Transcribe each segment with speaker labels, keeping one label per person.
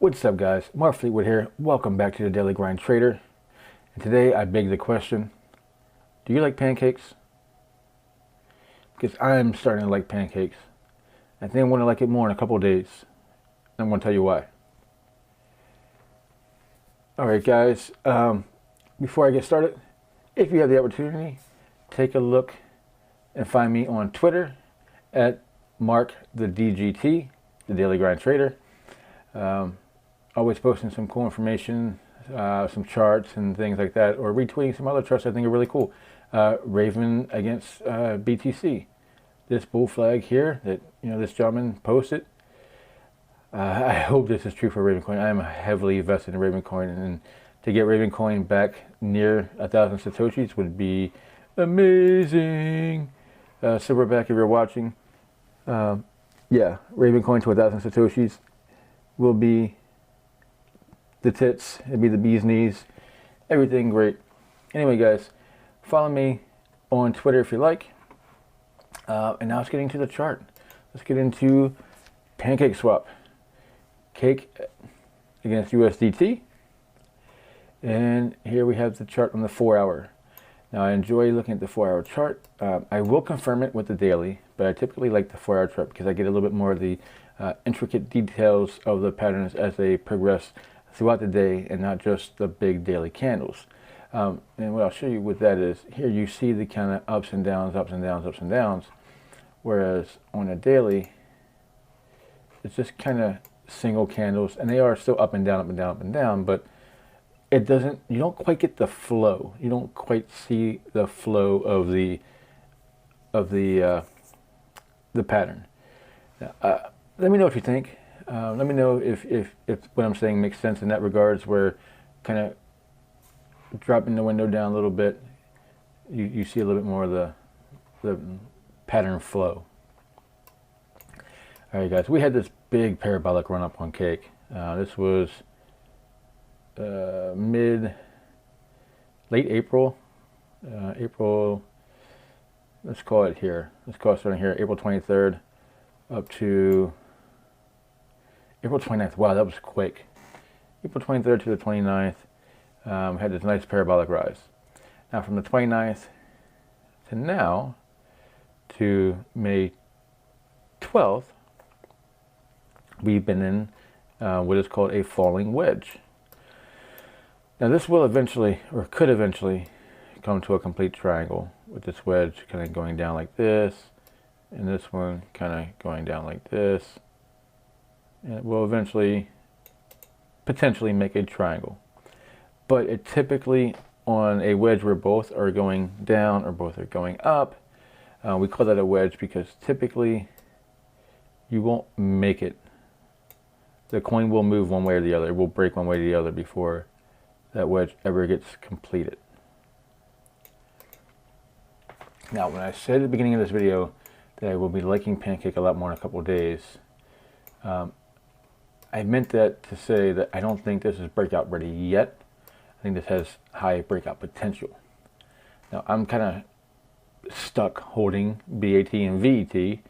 Speaker 1: What's up, guys? Mark Fleetwood here. Welcome back to the Daily Grind Trader. And today I beg the question, do you like pancakes? Because I'm starting to like pancakes. I think I'm going to like it more in a couple of days. I'm going to tell you why. Alright guys, before I get started, if you have the opportunity, take a look and find me on Twitter at Mark the DGT, the Daily Grind Trader. Always posting some cool information, some charts and things like that, or retweeting some other charts I think are really cool. Raven against BTC. This bull flag here that this gentleman posted. I hope this is true for Ravencoin. I am heavily invested in Ravencoin, and to get Ravencoin back near 1,000 satoshis would be amazing. Silverback, if you're watching, yeah, Ravencoin to 1,000 satoshis will be the tits. It'll be the bee's knees. Everything great. Anyway, guys, follow me on Twitter if you like. And now let's get into the chart. Let's get into Pancake Swap. Cake against USDT. And here we have the chart on the 4-hour. Now I enjoy looking at the 4-hour chart. I will confirm it with the daily, but I typically like the 4-hour chart because I get a little bit more of the intricate details of the patterns as they progress throughout the day, and not just the big daily candles. And what I'll show you with that is, here you see the kind of ups and downs, ups and downs, ups and downs, whereas on a daily, it's just kind of single candles, and they are still up and down, up and down, up and down, but it doesn't, you don't quite get the flow. You don't quite see the flow of the pattern. Now, let me know what you think. Let me know if what I'm saying makes sense in that regards, where kind of dropping the window down a little bit, you see a little bit more of the pattern flow. All right, guys, we had this big parabolic run up on Cake. This was late April. April, let's call it here. Let's call it starting here, April 23rd up to April 29th. Wow, that was quick. April 23rd to the 29th, had this nice parabolic rise. Now from the 29th to now, to May 12th, we've been in what is called a falling wedge. Now this will eventually, or could eventually, come to a complete triangle, with this wedge kind of going down like this, and this one kind of going down like this. And it will eventually potentially make a triangle. But it typically, on a wedge where both are going down or both are going up, we call that a wedge because typically you won't make it. The coin will move one way or the other. It will break one way or the other before that wedge ever gets completed. Now, when I said at the beginning of this video that I will be liking Pancake a lot more in a couple of days, I meant that to say that I don't think this is breakout ready yet. I think this has high breakout potential. Now, I'm kind of stuck holding BAT and VET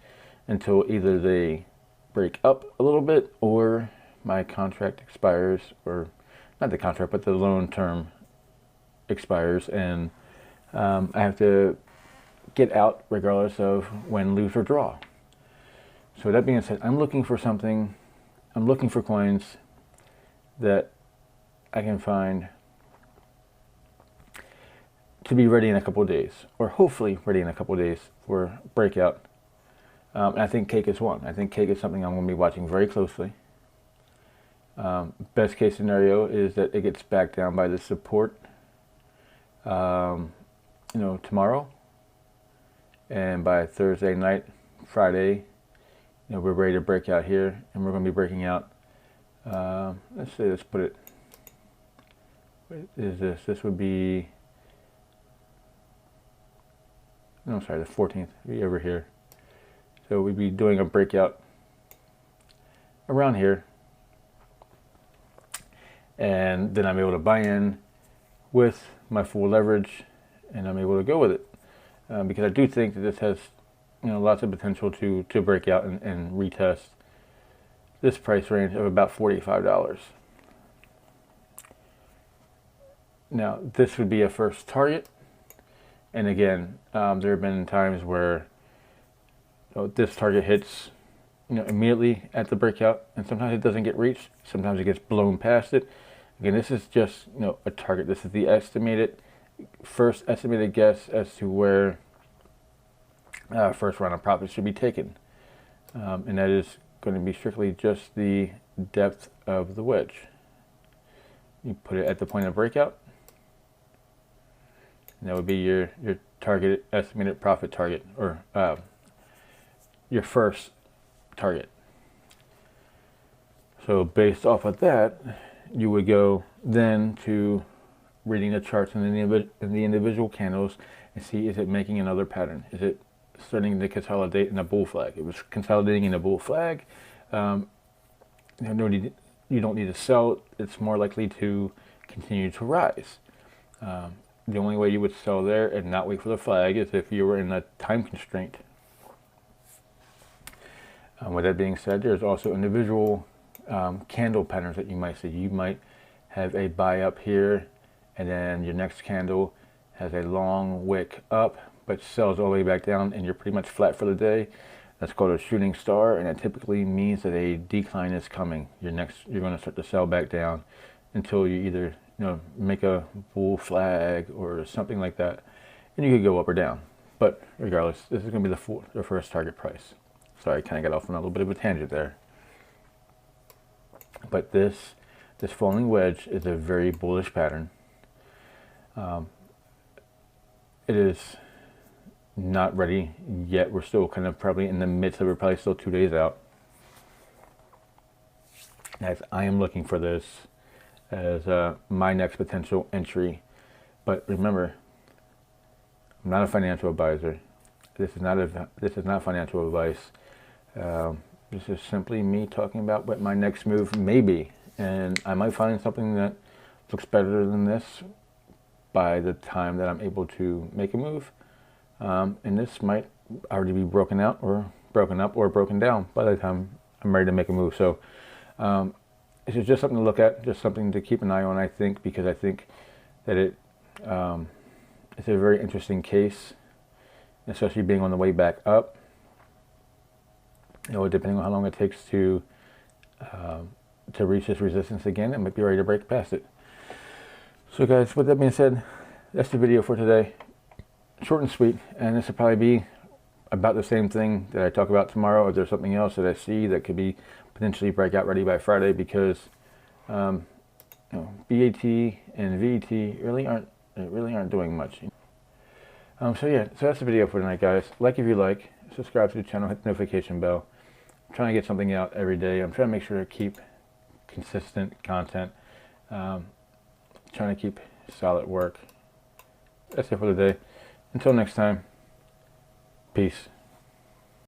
Speaker 1: until either they break up a little bit or my contract expires, or not the contract, but the loan term expires, and I have to get out regardless of win, lose, or draw. So that being said, I'm looking for something. I'm looking for coins that I can find to be ready in a couple of days, or hopefully ready in a couple of days for breakout. And I think Cake is one. I think Cake is something I'm going to be watching very closely. Best case scenario is that it gets back down by the support, tomorrow, and by Thursday night, Friday, we're ready to break out here, and we're going to be breaking out. Let's put it. What is this? This would be. No, sorry, the 14th. Be over here. So we'd be doing a breakout around here, and then I'm able to buy in with my full leverage, and I'm able to go with it because I do think that this has lots of potential to break out and retest this price range of about $45. Now, this would be a first target. And again, there have been times where this target hits immediately at the breakout, and sometimes it doesn't get reached. Sometimes it gets blown past it. Again, this is just a target. This is the first estimated guess as to where first round of profits should be taken, and that is going to be strictly just the depth of the wedge. You put it at the point of breakout, and that would be your targeted estimated profit target, or your first target. So based off of that, you would go then to reading the charts in the individual candles and see, is it making another pattern? Is it starting to consolidate in a bull flag? It was consolidating in a bull flag. You don't need to sell. It's more likely to continue to rise. The only way you would sell there and not wait for the flag is if you were in a time constraint. With that being said, there's also individual candle patterns that you might see. You might have a buy up here, and then your next candle has a long wick up, but sells all the way back down, and you're pretty much flat for the day. That's called a shooting star, and it typically means that a decline is coming. You're going to start to sell back down until you either make a bull flag or something like that, and you could go up or down. But regardless, this is going to be the first target price. Sorry, I kind of got off on a little bit of a tangent there. But this falling wedge is a very bullish pattern. It is not ready yet. We're still kind of probably in the midst of it, probably still 2 days out. As I am looking for this as my next potential entry. But remember, I'm not a financial advisor. This is not financial advice. This is simply me talking about what my next move may be, and I might find something that looks better than this by the time that I'm able to make a move, and this might already be broken out or broken up or broken down by the time I'm ready to make a move. So this is just something to look at, just something to keep an eye on, I think, because I think that it's a very interesting case, especially being on the way back up. Depending on how long it takes to reach this resistance again, it might be ready to break past it. So guys, with that being said, that's the video for today. Short and sweet, and this will probably be about the same thing that I talk about tomorrow. If there's something else that I see that could be potentially breakout ready by Friday, because BAT and VET really aren't doing much. So yeah, so that's the video for tonight, guys. Like if you like, subscribe to the channel, hit the notification bell. I'm trying to get something out every day. I'm trying to make sure to keep consistent content. Trying to keep solid work. That's it for the day. Until next time, peace.